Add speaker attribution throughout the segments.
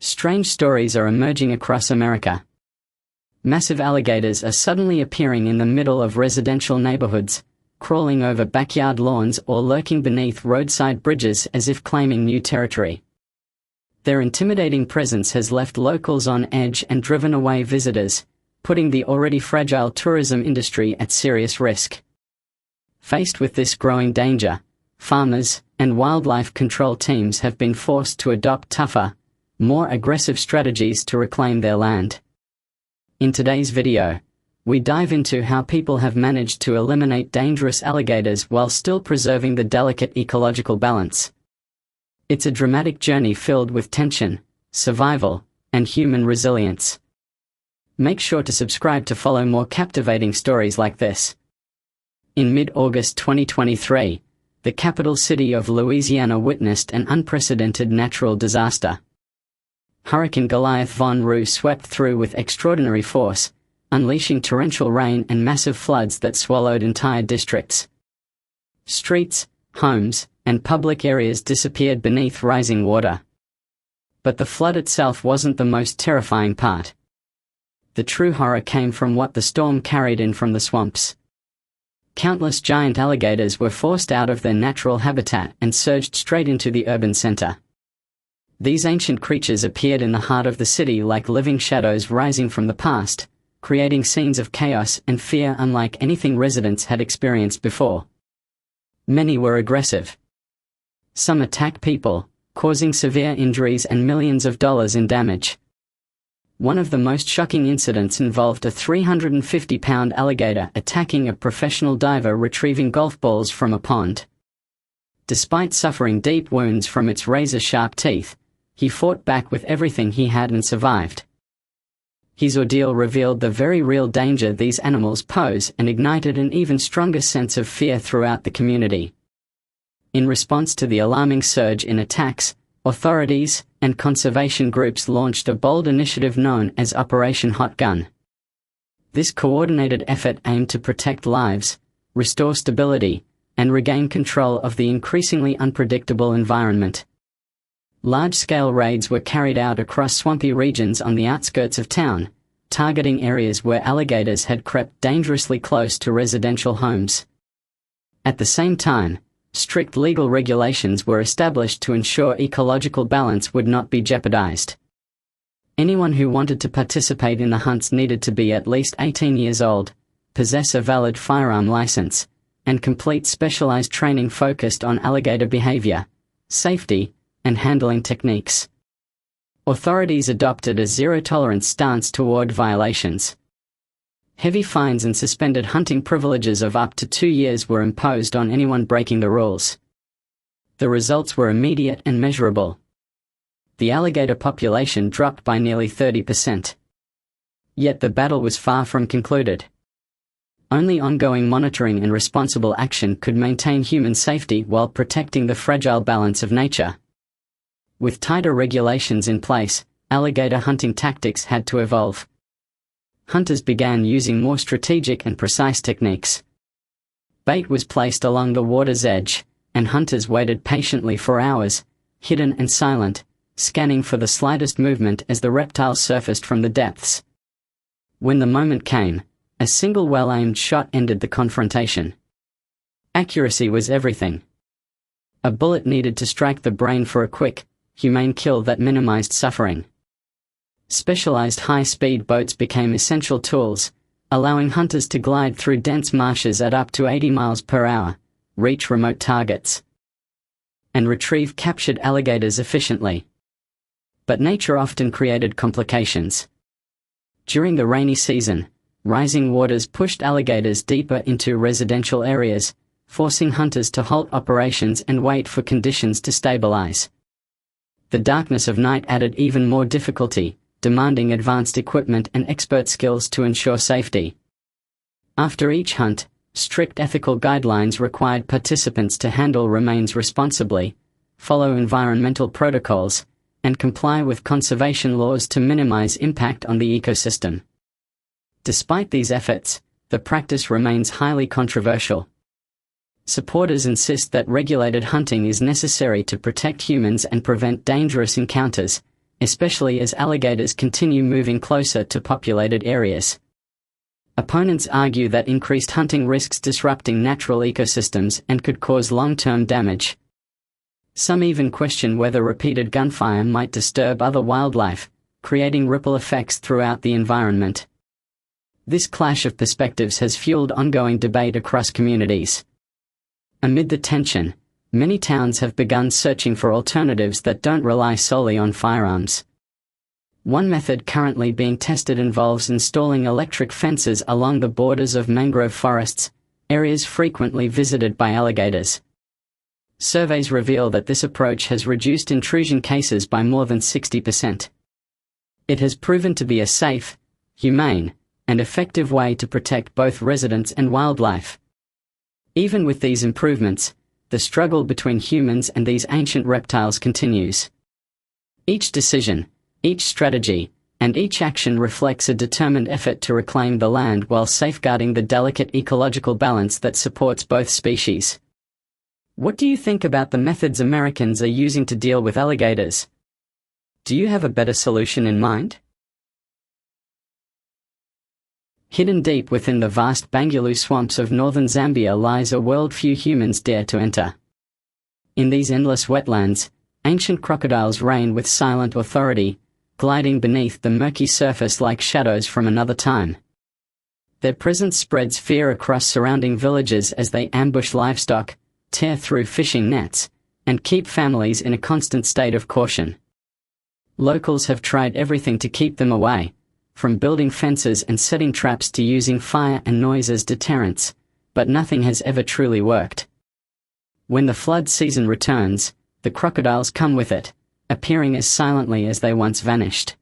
Speaker 1: Strange stories are emerging across America. Massive alligators are suddenly appearing in the middle of residential neighborhoods, crawling over backyard lawns or lurking beneath roadside bridges as if claiming new territory. Their intimidating presence has left locals on edge and driven away visitors, putting the already fragile tourism industry at serious risk. Faced with this growing danger, farmers and wildlife control teams have been forced to adopt tougher, more aggressive strategies to reclaim their land. In today's video, we dive into how people have managed to eliminate dangerous alligators while still preserving the delicate ecological balance. It's a dramatic journey filled with tension, survival, and human resilience. Make sure to subscribe to follow more captivating stories like this. In mid-August 2023, the capital city of Louisiana witnessed an unprecedented natural disaster. Hurricane Goliath Von Roo swept through with extraordinary force, unleashing torrential rain and massive floods that swallowed entire districts. Streets, homes, and public areas disappeared beneath rising water. But the flood itself wasn't the most terrifying part. The true horror came from what the storm carried in from the swamps. Countless giant alligators were forced out of their natural habitat and surged straight into the urban center. These ancient creatures appeared in the heart of the city like living shadows rising from the past, creating scenes of chaos and fear unlike anything residents had experienced before. Many were aggressive. Some attacked people, causing severe injuries and millions of dollars in damage. One of the most shocking incidents involved a 350-pound alligator attacking a professional diver retrieving golf balls from a pond. Despite suffering deep wounds from its razor-sharp teeth, he fought back with everything he had and survived. His ordeal revealed the very real danger these animals pose and ignited an even stronger sense of fear throughout the community. In response to the alarming surge in attacks, authorities and conservation groups launched a bold initiative known as Operation Hot Gun. This coordinated effort aimed to protect lives, restore stability, and regain control of the increasingly unpredictable environment. Large-scale raids were carried out across swampy regions on the outskirts of town, targeting areas where alligators had crept dangerously close to residential homes. At the same time, strict legal regulations were established to ensure ecological balance would not be jeopardized. Anyone who wanted to participate in the hunts needed to be at least 18 years old, possess a valid firearm license, and complete specialized training focused on alligator behavior, safety, and handling techniques. Authorities adopted a zero-tolerance stance toward violations. Heavy fines and suspended hunting privileges of up to 2 years were imposed on anyone breaking the rules. The results were immediate and measurable. The alligator population dropped by nearly 30%. Yet the battle was far from concluded. Only ongoing monitoring and responsible action could maintain human safety while protecting the fragile balance of nature. With tighter regulations in place, alligator hunting tactics had to evolve. Hunters began using more strategic and precise techniques. Bait was placed along the water's edge, and hunters waited patiently for hours, hidden and silent, scanning for the slightest movement as the reptiles surfaced from the depths. When the moment came, a single well-aimed shot ended the confrontation. Accuracy was everything. A bullet needed to strike the brain for a quick, humane kill that minimized suffering. Specialized high-speed boats became essential tools, allowing hunters to glide through dense marshes at up to 80 miles per hour, reach remote targets, and retrieve captured alligators efficiently. But nature often created complications. During the rainy season, rising waters pushed alligators deeper into residential areas, forcing hunters to halt operations and wait for conditions to stabilize. The darkness of night added even more difficulty, demanding advanced equipment and expert skills to ensure safety. After each hunt, strict ethical guidelines required participants to handle remains responsibly, follow environmental protocols, and comply with conservation laws to minimize impact on the ecosystem. Despite these efforts, the practice remains highly controversial. Supporters insist that regulated hunting is necessary to protect humans and prevent dangerous encounters, especially as alligators continue moving closer to populated areas. Opponents argue that increased hunting risks disrupting natural ecosystems and could cause long-term damage. Some even question whether repeated gunfire might disturb other wildlife, creating ripple effects throughout the environment. This clash of perspectives has fueled ongoing debate across communities. Amid the tension, many towns have begun searching for alternatives that don't rely solely on firearms. One method currently being tested involves installing electric fences along the borders of mangrove forests, areas frequently visited by alligators. Surveys reveal that this approach has reduced intrusion cases by more than 60%. It has proven to be a safe, humane, and effective way to protect both residents and wildlife. Even with these improvements, the struggle between humans and these ancient reptiles continues. Each decision, each strategy, and each action reflects a determined effort to reclaim the land while safeguarding the delicate ecological balance that supports both species. What do you think about the methods Americans are using to deal with alligators? Do you have a better solution in mind? Hidden deep within the vast Bangweulu swamps of northern Zambia lies a world few humans dare to enter. In these endless wetlands, ancient crocodiles reign with silent authority, gliding beneath the murky surface like shadows from another time. Their presence spreads fear across surrounding villages as they ambush livestock, tear through fishing nets, and keep families in a constant state of caution. Locals have tried everything to keep them away, from building fences and setting traps to using fire and noise as deterrents, but nothing has ever truly worked. When the flood season returns, the crocodiles come with it, appearing as silently as they once vanished.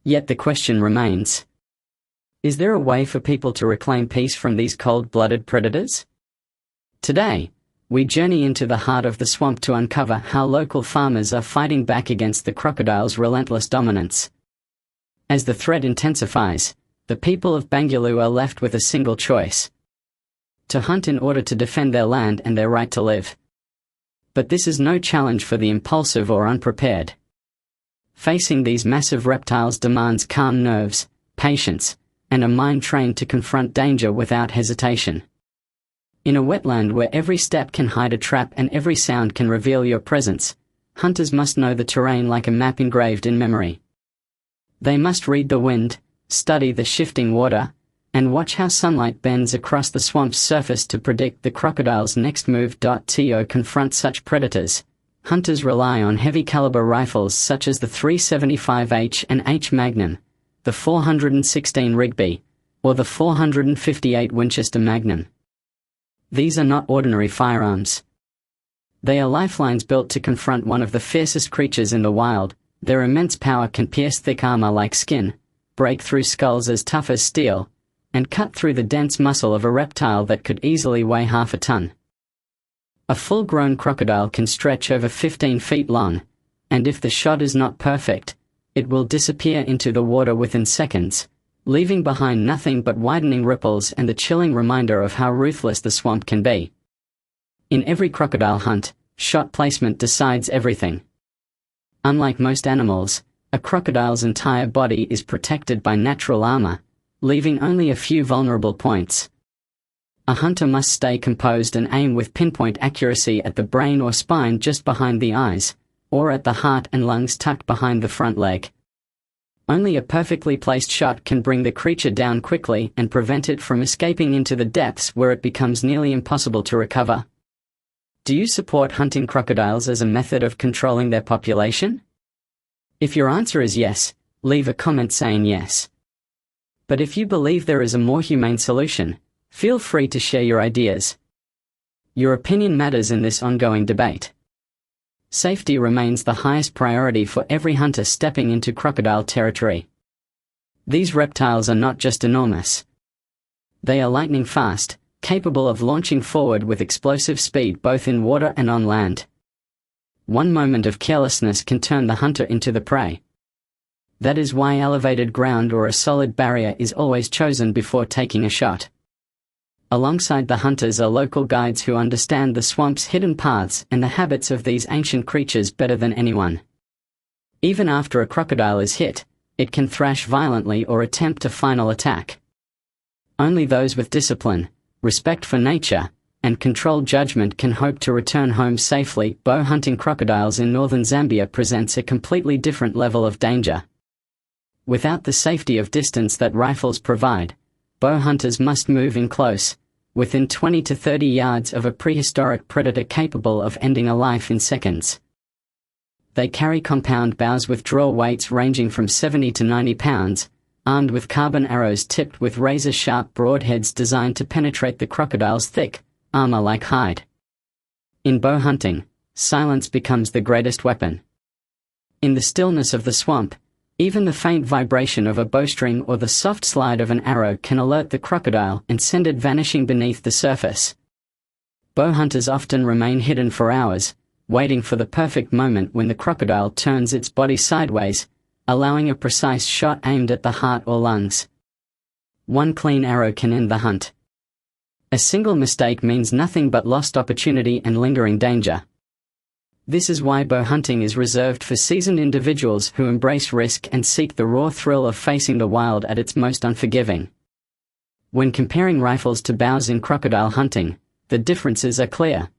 Speaker 1: Yet the question remains: is there a way for people to reclaim peace from these cold-blooded predators? Today, we journey into the heart of the swamp to uncover how local farmers are fighting back against the crocodile's relentless dominance. As the threat intensifies, the people of Bangweulu are left with a single choice: to hunt in order to defend their land and their right to live. But this is no challenge for the impulsive or unprepared. Facing these massive reptiles demands calm nerves, patience, and a mind trained to confront danger without hesitation. In a wetland where every step can hide a trap and every sound can reveal your presence, hunters must know the terrain like a map engraved in memory. They must read the wind, study the shifting water, and watch how sunlight bends across the swamp's surface to predict the crocodile's next move. To confront such predators, hunters rely on heavy-caliber rifles such as the .375H and H Magnum, the .416 Rigby, or the .458 Winchester Magnum. These are not ordinary firearms. They are lifelines built to confront one of the fiercest creatures in the wild. Their immense power can pierce thick armor like skin, break through skulls as tough as steel, and cut through the dense muscle of a reptile that could easily weigh half a ton. A full-grown crocodile can stretch over 15 feet long, and if the shot is not perfect, it will disappear into the water within seconds, leaving behind nothing but widening ripples and a chilling reminder of how ruthless the swamp can be. In every crocodile hunt, shot placement decides everything. Unlike most animals, a crocodile's entire body is protected by natural armor, leaving only a few vulnerable points. A hunter must stay composed and aim with pinpoint accuracy at the brain or spine just behind the eyes, or at the heart and lungs tucked behind the front leg. Only a perfectly placed shot can bring the creature down quickly and prevent it from escaping into the depths where it becomes nearly impossible to recover. Do you support hunting crocodiles as a method of controlling their population? If your answer is yes, leave a comment saying yes. But if you believe there is a more humane solution, feel free to share your ideas. Your opinion matters in this ongoing debate. Safety remains the highest priority for every hunter stepping into crocodile territory. These reptiles are not just enormous. They are lightning fast, capable of launching forward with explosive speed both in water and on land. One moment of carelessness can turn the hunter into the prey. That is why elevated ground or a solid barrier is always chosen before taking a shot. Alongside the hunters are local guides who understand the swamp's hidden paths and the habits of these ancient creatures better than anyone. Even after a crocodile is hit, it can thrash violently or attempt a final attack. Only those with discipline, respect for nature, and controlled judgment can hope to return home safely. Bow hunting crocodiles in northern Zambia presents a completely different level of danger. Without the safety of distance that rifles provide, bow hunters must move in close, within 20 to 30 yards of a prehistoric predator capable of ending a life in seconds. They carry compound bows with draw weights ranging from 70 to 90 pounds, armed with carbon arrows tipped with razor-sharp broadheads designed to penetrate the crocodile's thick, armor-like hide. In bow hunting, silence becomes the greatest weapon. In the stillness of the swamp, even the faint vibration of a bowstring or the soft slide of an arrow can alert the crocodile and send it vanishing beneath the surface. Bow hunters often remain hidden for hours, waiting for the perfect moment when the crocodile turns its body sideways, allowing a precise shot aimed at the heart or lungs. One clean arrow can end the hunt. A single mistake means nothing but lost opportunity and lingering danger. This is why bow hunting is reserved for seasoned individuals who embrace risk and seek the raw thrill of facing the wild at its most unforgiving. When comparing rifles to bows in crocodile hunting, the differences are clear.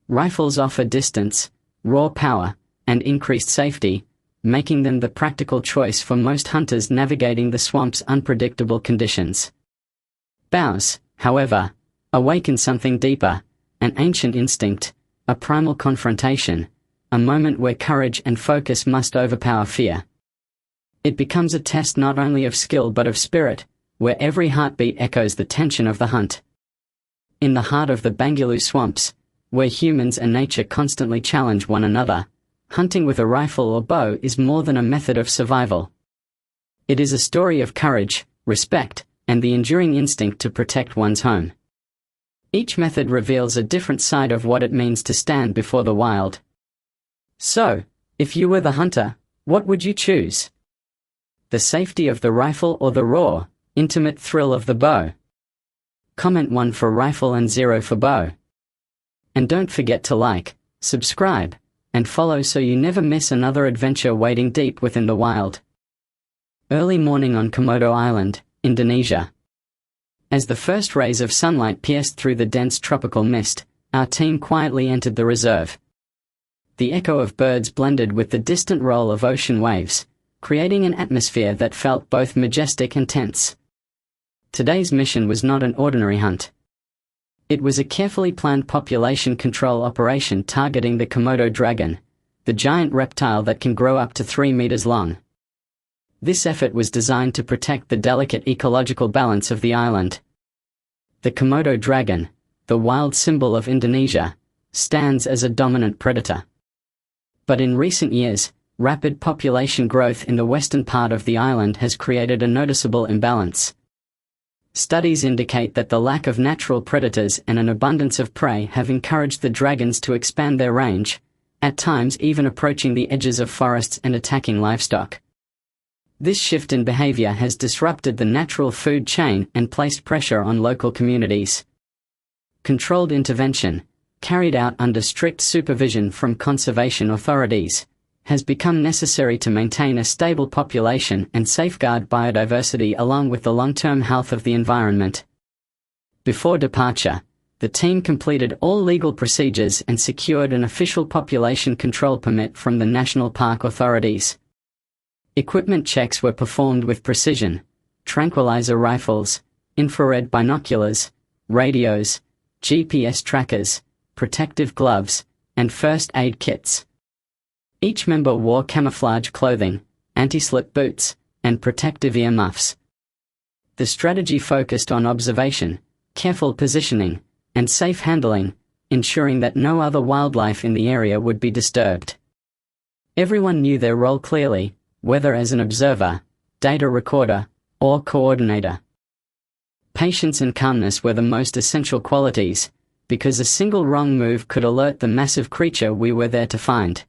Speaker 1: Rifles offer distance, raw power, and increased safety, making them the practical choice for most hunters navigating the swamp's unpredictable conditions. Bows, however, awaken something deeper, an ancient instinct, a primal confrontation, a moment where courage and focus must overpower fear. It becomes a test not only of skill but of spirit, where every heartbeat echoes the tension of the hunt. In the heart of the Bangweulu swamps, where humans and nature constantly challenge one another, hunting with a rifle or bow is more than a method of survival. It is a story of courage, respect, and the enduring instinct to protect one's home. Each method reveals a different side of what it means to stand before the wild. So, if you were the hunter, what would you choose? The safety of the rifle or the raw, intimate thrill of the bow? Comment 1 for rifle and 0 for bow. And don't forget to like, subscribe, and follow so you never miss another adventure wading deep within the wild. Early morning on Komodo Island, Indonesia. As the first rays of sunlight pierced through the dense tropical mist, our team quietly entered the reserve. The echo of birds blended with the distant roll of ocean waves, creating an atmosphere that felt both majestic and tense. Today's mission was not an ordinary hunt. It was a carefully planned population control operation targeting the Komodo dragon, the giant reptile that can grow up to 3 meters long. This effort was designed to protect the delicate ecological balance of the island. The Komodo dragon, the wild symbol of Indonesia, stands as a dominant predator. But in recent years, rapid population growth in the western part of the island has created a noticeable imbalance. Studies indicate that the lack of natural predators and an abundance of prey have encouraged the dragons to expand their range, at times even approaching the edges of forests and attacking livestock. This shift in behavior has disrupted the natural food chain and placed pressure on local communities. Controlled intervention, carried out under strict supervision from conservation authorities, has become necessary to maintain a stable population and safeguard biodiversity along with the long-term health of the environment. Before departure, the team completed all legal procedures and secured an official population control permit from the national park authorities. Equipment checks were performed with precision: tranquilizer rifles, infrared binoculars, radios, GPS trackers, protective gloves, and first aid kits. Each member wore camouflage clothing, anti-slip boots, and protective ear muffs. The strategy focused on observation, careful positioning, and safe handling, ensuring that no other wildlife in the area would be disturbed. Everyone knew their role clearly, whether as an observer, data recorder, or coordinator. Patience and calmness were the most essential qualities, because a single wrong move could alert the massive creature we were there to find.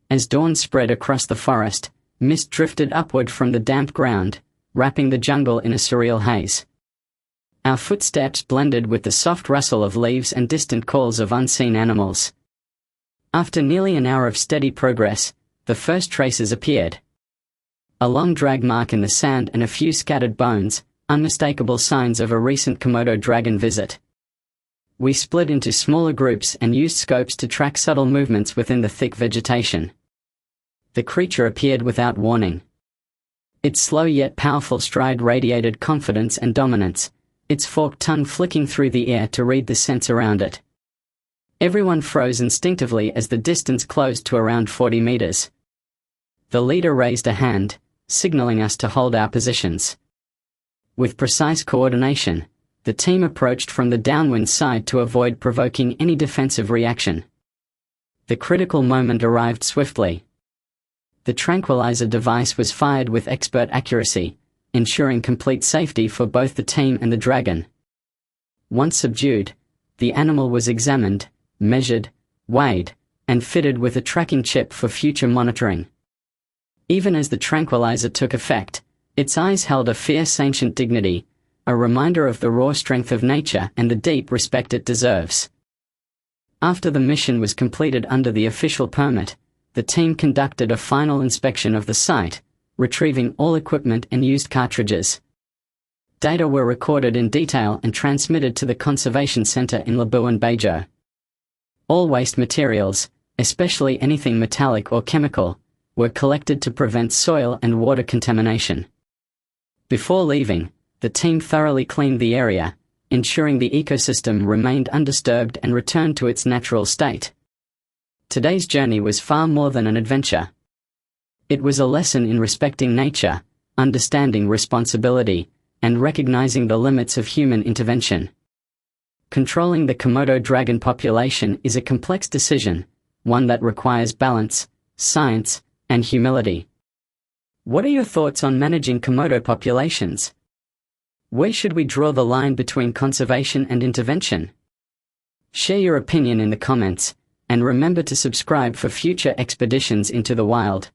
Speaker 1: As dawn spread across the forest, mist drifted upward from the damp ground, wrapping the jungle in a surreal haze. Our footsteps blended with the soft rustle of leaves and distant calls of unseen animals. After nearly an hour of steady progress, the first traces appeared. A long drag mark in the sand and a few scattered bones, unmistakable signs of a recent Komodo dragon visit. We split into smaller groups and used scopes to track subtle movements within the thick vegetation. The creature appeared without warning. Its slow yet powerful stride radiated confidence and dominance, its forked tongue flicking through the air to read the scents around it. Everyone froze instinctively as the distance closed to around 40 meters. The leader raised a hand, signaling us to hold our positions. With precise coordination, the team approached from the downwind side to avoid provoking any defensive reaction. The critical moment arrived swiftly. The tranquilizer device was fired with expert accuracy, ensuring complete safety for both the team and the dragon. Once subdued, the animal was examined, measured, weighed, and fitted with a tracking chip for future monitoring. Even as the tranquilizer took effect, its eyes held a fierce ancient dignity, a reminder of the raw strength of nature and the deep respect it deserves. After the mission was completed under the official permit, the team conducted a final inspection of the site, retrieving all equipment and used cartridges. Data were recorded in detail and transmitted to the Conservation Center in Labuan Bajo. All waste materials, especially anything metallic or chemical, were collected to prevent soil and water contamination. Before leaving, the team thoroughly cleaned the area, ensuring the ecosystem remained undisturbed and returned to its natural state. Today's journey was far more than an adventure. It was a lesson in respecting nature, understanding responsibility, and recognizing the limits of human intervention. Controlling the Komodo dragon population is a complex decision, one that requires balance, science, and humility. What are your thoughts on managing Komodo populations? Where should we draw the line between conservation and intervention? Share your opinion in the comments, and remember to subscribe for future expeditions into the wild.